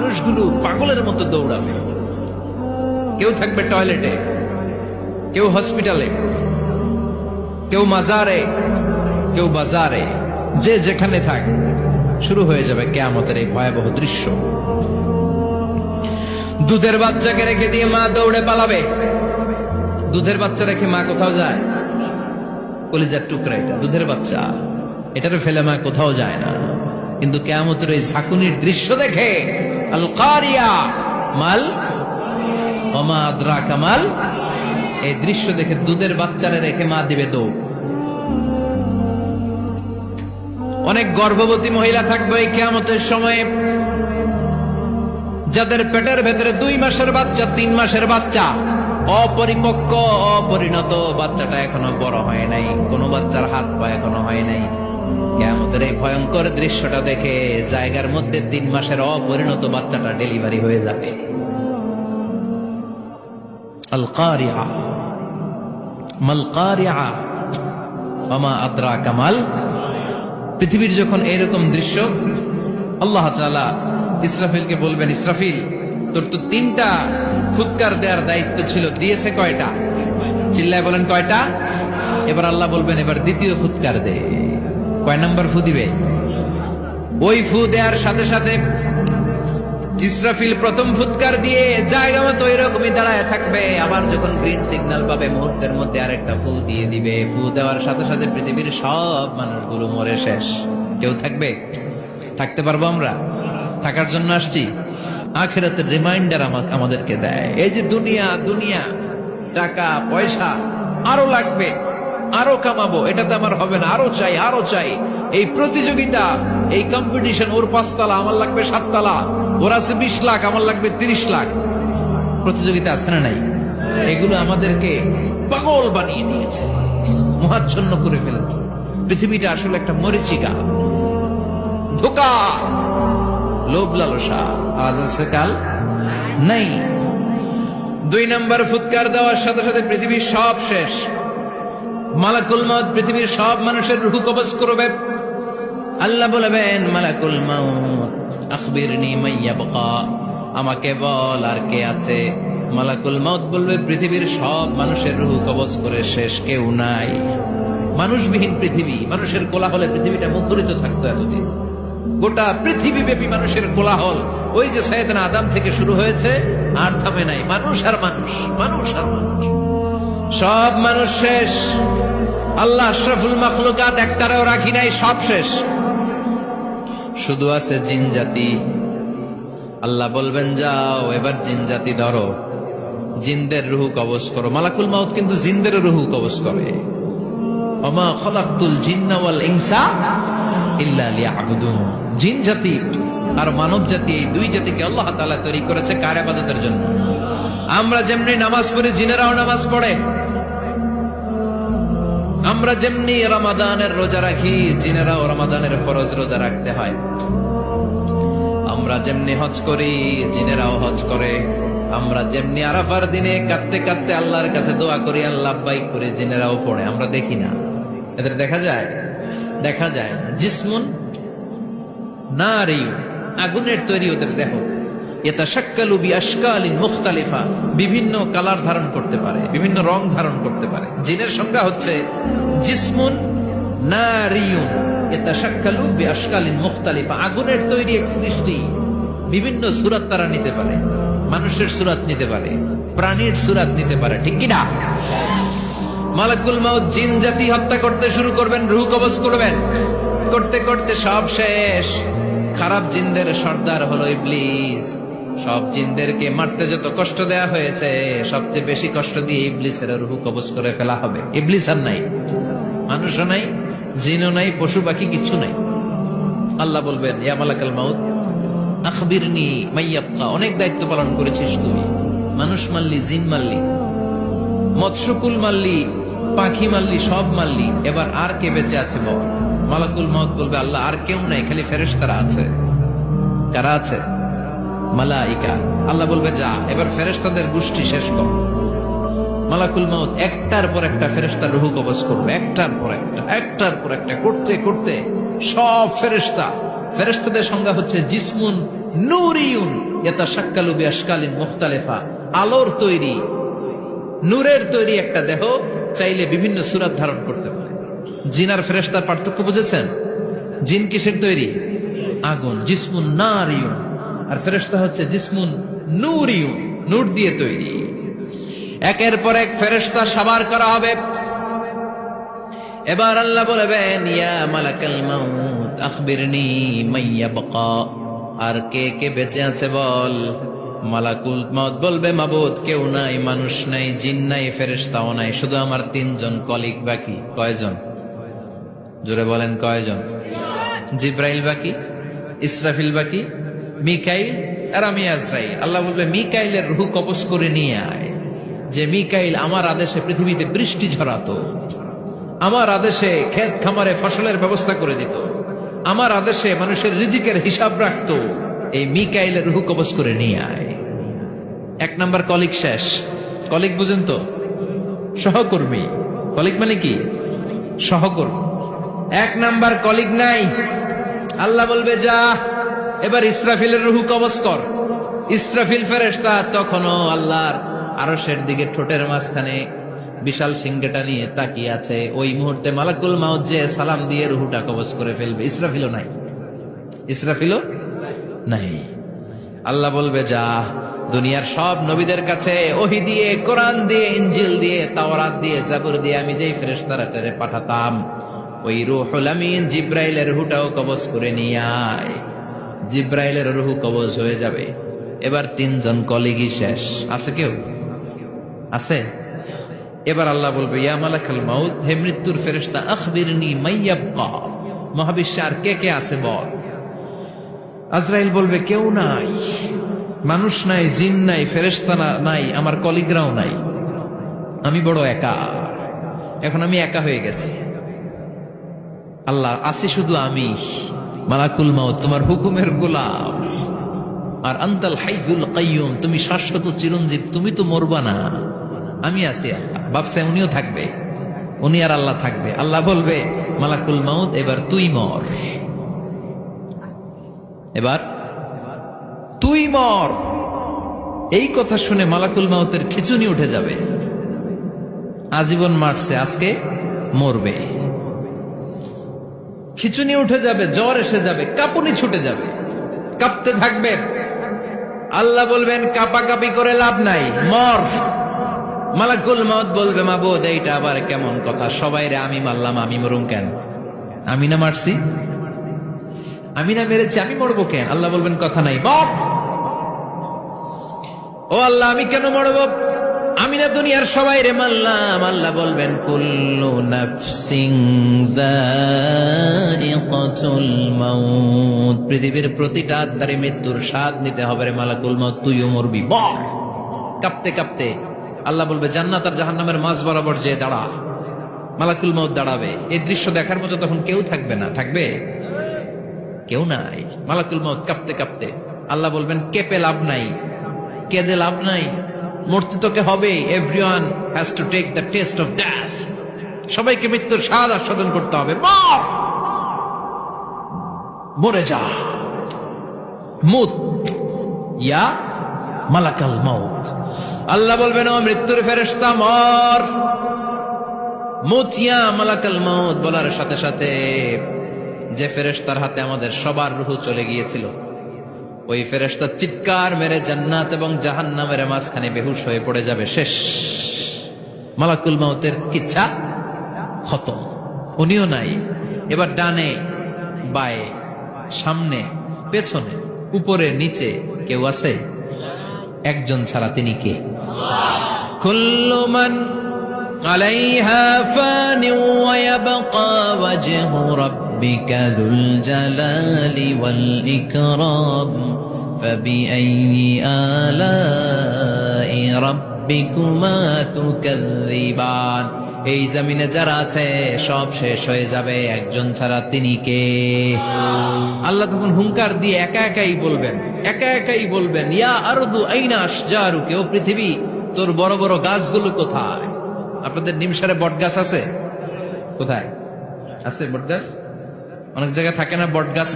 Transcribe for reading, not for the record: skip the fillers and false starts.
মানুষগুলো পাগলের মতো দৌড়াবে। কেউ থাকবে টয়লেটে, কেউ হসপিটালে, কেউ মাজারে, কেউ বাজারে, যে যেখানে থাক, শুরু হয়ে যাবে কিয়ামতের এই ভয়াবহ দৃশ্য। দুধের বাচ্চাকে রেখে দিয়ে মা দৌড়ে পালাবে। দুধের বাচ্চা রেখে মা কোথাও যায়? কলিজার টুকরা এটা, দুধের বাচ্চা, এটারে ফেলে মা কোথাও যায় না। কিন্তু কিয়ামতের এই ঝাঁকুনির দৃশ্য দেখে আল কারিয়া মাল ওমা আদরাকা মাল, এই দৃশ্য দেখে দুধের বাচ্চারে রেখে মা দিবে দৌড়। অনেক গর্ভবতী মহিলা থাকবে এই কিয়ামতের সময়ে, যাদের পেটের ভেতরে 2 মাসের বাচ্চা, 3 মাসের বাচ্চা, অপরিপক্ক অপরিণত, বাচ্চাটা এখনো বড় হয় নাই, কোন বাচ্চার হাত পা এখনো হয় নাই। কিয়ামতের এই ভয়ঙ্কর দৃশ্যটা দেখে জায়গার মধ্যে 3 মাসের অপরিণত বাচ্চাটা ডেলিভারি হয়ে যাবে। আল কারিয়া মাল কারিয়া ওমা আদরাকা মাল। পৃথিবীর যখন এরকম দৃশ্য, আল্লাহ তাআলা ইসরাফিলকে বলবেন, ইসরাফিল তোর তো 3টা ফুৎকার দেওয়ার দায়িত্ব ছিল, দিয়েছে কয়টা? চিল্লায় বলেন কয়টা? এবার আল্লাহ বলবেন, এবার দ্বিতীয় ফুৎকার দে। কয় নাম্বার ফু দিবে? ওই ফু দেওয়ার সাথে সাথে ইসরাফিল প্রথম ফুৎকার দিয়ে জায়গা মতো এরকমই দাঁড়ায় থাকবে। আবার যখন গ্রিন সিগন্যাল পাবে মুহূর্তের মধ্যে আরেকটা ফু দিয়ে দিবে। ফু দেওয়ার সাথে সাথে পৃথিবীর সব মানুষগুলো মরে শেষ। কেউ থাকবে? থাকতে পারবো আমরা? থাকার জন্য আসছি। আখিরাতের রিমাইন্ডার আমাদেরকে দেয়। এই যে দুনিয়া, দুনিয়া, টাকা পয়সা আরো লাগবে, আরো কামাবো, এটাতে আমার হবে না, আরো চাই, আরো চাই। এই প্রতিযোগিতা, এই কম্পিটিশন, ওর 5 তলা, আমার লাগবে 7 তলা, ওর আছে 20 লাখ, আমার লাগবে 30 লাখ। প্রতিযোগিতা আছে না নাই? এগুলো আমাদেরকে পাগল বানিয়ে দিয়েছে, মোহাচ্ছন্ন করে ফেলেছে। পৃথিবীটা আসলে একটা মরিচিকা, ধোঁকা, লোভ লালসা, আজ আছে কাল নাই। 2 নম্বর ফুৎকার দেওয়ার সাথে সাথে পৃথিবীর সব শেষ। মালাকুল মউত পৃথিবীর সব মানুষের রূহ কবজ করবে। আল্লাহ বলবেন, মালাকুল মউত আখবিরনি মাইয়াবকা, আমাকে বল আর কে আছে। মালাকুল মউত বলবে, পৃথিবীর সব মানুষের রূহ কবজ করে শেষ, কেউ নাই। মানুষবিহীন পৃথিবী, মানুষের কোলাহলে পৃথিবীটা মুখরিত থাকতো এতদিন। গোটা পৃথিবী ব্যাপী মানুষের কোলাহল, ওই যে সাইয়েদনা আদম থেকে শুরু হয়েছে, আর থামে নাই। মানুষ আর মানুষ, মানুষ আর মানুষ, সব মানুষ শেষ। আল্লাহ আশরাফুল মাখলুকাত একটারেও রাখি নাই, সব শেষ। শুধু আছে জিন জাতি। আল্লাহ বলবেন, যাও এবার জিন জাতি ধরো, জিনদের রুহু কবজ করো। মালাকুল মউত কিন্তু জিনদের রুহু কবজ করে। ওমা খলাকতুল জিন্না ওয়াল ইনসা ইল্লা লিয়াবুদুন। জিন জাতি আর মানব জাতি, এই 2 জাতিকে আল্লাহ তাআলা তৈরি করেছে কার ইবাদতের জন্য। আমরা যেমনি নামাজ পড়ি, জিনেরাও নামাজ পড়ে। আমরা যেমনি রমাদানের রোজা রাখি, জিনেরাও রমাদানের ফরজ রোজা রাখতে হয়। আমরা যেমনি হজ করি, জিনেরাও হজ করে। আমরা যেমনি আরাফার দিনে কাঁদতে কাঁদতে আল্লাহর কাছে দোয়া করি, আল্লাহ লাব্বাইক করে, জিনেরাও পড়ে। আমরা দেখি না, এদের দেখা যায়? দেখা যায় না। জিসমুন নারিয়ুন, আগুনের তৈরি ওদের দেহ। ইয়াতাশাক্কালু বিআশকালিন মুখতালিফা, বিভিন্ন কালার ধারণ করতে পারে, বিভিন্ন রং ধারণ করতে পারে। জিনের সংজ্ঞা হচ্ছে জিসমুন নারিয়ুন ইয়াতাশাক্কালু বিআশকালিন মুখতালিফা, আগুনের তৈরি এক সৃষ্টি। বিভিন্ন সূরত তারা নিতে পারে, মানুষের সূরত নিতে পারে, প্রাণীর সূরত নিতে পারে, ঠিক কি না? মালাকুল মউত জিন জাতি হত্যা করতে শুরু করবেন, রূহ কবজ করবেন। করতে করতে সব শেষ। খারাপ জিনদের সর্দার হলো ইবলিস। সব জিনদেরকে মারতে যত কষ্ট দেয়া হয়েছে, সবচেয়ে বেশি কষ্ট দিয়ে ইবলিসের রূহ কবজ করে ফেলা হবে। ইবলিস আর নাই, মানুষও নাই, জিনও নাই, পশু পাখি কিচ্ছু নাই। আল্লাহ বলবেন, ইয়া মালাকুল মউত আখবিরনি মাইয়াবকা, অনেক দায়িত্ব পালন করেছিস তুমি। মানুষ মারলি, জিন মারলি, মৎস্যকুল মারলি, পাখি মারলি, সব মারলি, এবার আর কে বেঁচে আছে বল। মালাকুল মউত বলবে, আল্লাহ আর কেউ নাই, খালি ফেরেশতারা আছে। কারা আছে? মালাইকা। আল্লাহ বলবে, যা এবার ফেরেশতাদের গোষ্ঠী শেষ কর। মালাকুল মউত একটার পর একটা ফেরেশতার রূহ কবজ করবে, একটার পর একটা, একটার পর একটা, করতে করতে সব ফেরেশতা। ফেরেশতাদের সংজ্ঞা হচ্ছে জিসমুন নূরিয়ুন ইয়াতাশাক্কালু বিআশকালিন মুখতালিফা, আলোর তৈরি, নূরের তৈরি একটা দেহ চাইলে বিভিন্ন সূরত ধারণ করতে পারে। জিন আর ফেরেশতার পার্থক্য বুঝেছেন? জিন কিসের তৈরি? আগুন, জিসমুন নারিয়ুন, আর ফেরেশতা হচ্ছে জিসমুন নূরিয়ুন, নূর দিয়ে তৈরি। একের পর এক ফেরেশতা সাবার করা হবে। এবার আল্লাহ বলবেন, ইয়া মালাকাল মাউত আখবিরনি মাইয়াবকা, আর কে কে বেঁচে আছে বল। মালাকুল মাউত বলবে, মাবুদ কেউ নাই, মানুষ নাই, জিন নাই, ফেরেশতাও নাই, শুধু আমার তিনজন কলিগ বাকি। কয়জন? জোরে বলেন কয়জন? জিব্রাইল বাকি, ইসরাফিল বাকি, মিকাইল আর আমি আজরাইল। আল্লাহ বলবে, মিকাইলের রূহ কবজ করে নিয়ে আয়। যে মিকাইল আমার আদেশে পৃথিবীতে বৃষ্টি ঝরাতো, আমার আদেশে ক্ষেত খামারে ফসলের ব্যবস্থা করে দিত, আমার আদেশে মানুষের রিজিকের হিসাব রাখতো, এই মিকাইলের রূহ কবজ করে নিয়ে আয়। এক নাম্বার কলিগ শেষ। কলিগ বুঝেন তো? সহকর্মী। কলিগ মানে কি? সহকর্মী। এক নাম্বার কলিগ নাই। আল্লাহ বলবে, যা এবার ইসরাফিলের রূহ কবজ কর। ইসরাফিল ফেরেশতা তখনও আল্লাহর আরশের দিকে ঠোঁটের মাঝখানে বিশাল সিংহটা নিয়ে তাকিয়ে আছে। ওই মুহূর্তে মালাকুল মাউত যে সালাম দিয়ে রূহটা কবজ করে ফেলবে। ইসরাফিলও নাই। ইসরাফিলও নাই। আল্লাহ বলবে, যা দুনিয়ার সব নবীদের কাছে ওহী দিয়ে, কোরআন দিয়ে, ইনজিল দিয়ে, তাওরাত দিয়ে, জাবুর দিয়ে আমি যেই ফেরেশতারে পাঠাতাম, ওই রূহুল আমিন জিব্রাইলের রূহটাও কবজ করে নিয়ে আয়। জিব্রাইলের রূহ কবজ হয়ে যাবে। এবার তিনজন কলিগই শেষ। আছে কেউ? আছে? এবার আল্লাহ বলবে, ইয়া মালাকাল মাউত, হে মৃত্যুর ফেরেশতা, আখবিরনি মাইয়াবকা, মহাবিশ্বে আর কে কে আছে বল। আজরাইল বলবে, কেউ নাই, মানুষ নাই, জিন নাই, ফেরেশতা নাই, আমার কলিগরাও নাই, আমি বড় একা। এখন আমি একা হয়ে গেছি। আল্লাহ, আছি শুধু আমি। মালাকুল মাউত, তোমার হুকুমের গোলাম। আর আনতাল হাইয়ুল কাইয়ুম, তুমি শাশ্বত চিরঞ্জীব, তুমি তো মরবা না, আমি আছি। আল্লাহ ভাবছে উনিও থাকবে, উনি আর আল্লাহ থাকবে। আল্লাহ বলবে, মালাকুল মাউত এবার তুই মর, এবার তুই মর। এই কথা শুনে মালাকুল মাউতের খিচুনি উঠে যাবে। আজীবন মারছে, আজকে মরবে। খিচুনি উঠে যাবে, জ্বর এসে যাবে, কাঁপুনি ছুটে যাবে, কাঁপতে থাকবে। আল্লাহ বলবেন, কাঁপাকাঁপি করে লাভ নাই, মর। মালাকুল মাউত বলবে, মাবুদ এইটা আবার কেমন কথা? সবাই রে আমি মারলাম, আমি মরুম কেন? আমি না মারছি, আমি না মেরেছি, আমি মরবো কেন? আল্লাহ বলবেন, কথা নাই, মর। ও আল্লাহ, আমি কেন মরবো? আমি না দুনিয়ার সবাই রে মারলাম। আল্লাহ বলবেন, কুল্লু নাফসিন যায়িকাতুল মাউত, পৃথিবীর প্রতিটা আত্মারে মৃত্যুর স্বাদ নিতে হবে রে মালাকুল মাউত, তুইও মরবি, মর। কাঁপতে কাঁপতে আল্লাহ বলবে, জান্নাত আর জাহান্নামের মাঝ বরাবর যে দাঁড়া। মালাকুল মাউত দাঁড়াবে। এই দৃশ্য দেখার মতো তখন কেউ থাকবে না। থাকবে? কেউ নাই। মালাকুল মাউত কাঁপতে কাঁপতে আল্লাহ বলবেন, কেঁপে লাভ নাই, কেঁদে লাভ নাই, মরতে তোকে হবে। Everyone has to take the test of death. সবাইকে মৃত্যুর স্বাদ আস্বাদন করতে হবে। মর, মরে যা। মুত ইয়া মালাকাল মাউত। আল্লাহ বলবেন, ও মৃত্যুর ফেরেশতা, মর। মুত ইয়া মালাকাল মাউত বলার সাথে সাথে যে ফেরেশতার হাতে আমাদের সবার রূহ চলে গিয়েছিল, ওই ফেরেশতা চিৎকার মেরে জান্নাত এবং জাহান্নামের মাঝখানে বেহুশ হয়ে পড়ে যাবে। শেষ। মালাকুল মাউতের কিচ্ছা খতম, উনিও নাই। এবার ডানে বায়ে, সামনে পেছনে, উপরে নিচে কেউ আছে? একজন ছাড়া, তিনি কে? কুল্লু মান আলাইহা ফানি ওয়া ইয়াবকা ওয়াজহু রাব্বিকা যুল জালালি ওয়াল ইকরাম ফাবিআইয়ি আলাই রাব্বিকুমা তুকাযযিবান। এই জমিনে যারা আছে সব শেষ হয়ে যাবে, একজন ছাড়া, তিনি কে? আল্লাহ তখন হুঙ্কার দিয়ে একা একাই বলবেন, একা একাই বলবেন, ইয়া আরদু আইনা আশজারুকা, ও পৃথিবী তোর বড় বড় গাছগুলো কোথায়? আপনাদের নিমসারে বট গাছ আছে? কোথায় আছে বট গাছ? অনেক জায়গায় থাকে না বট গাছ?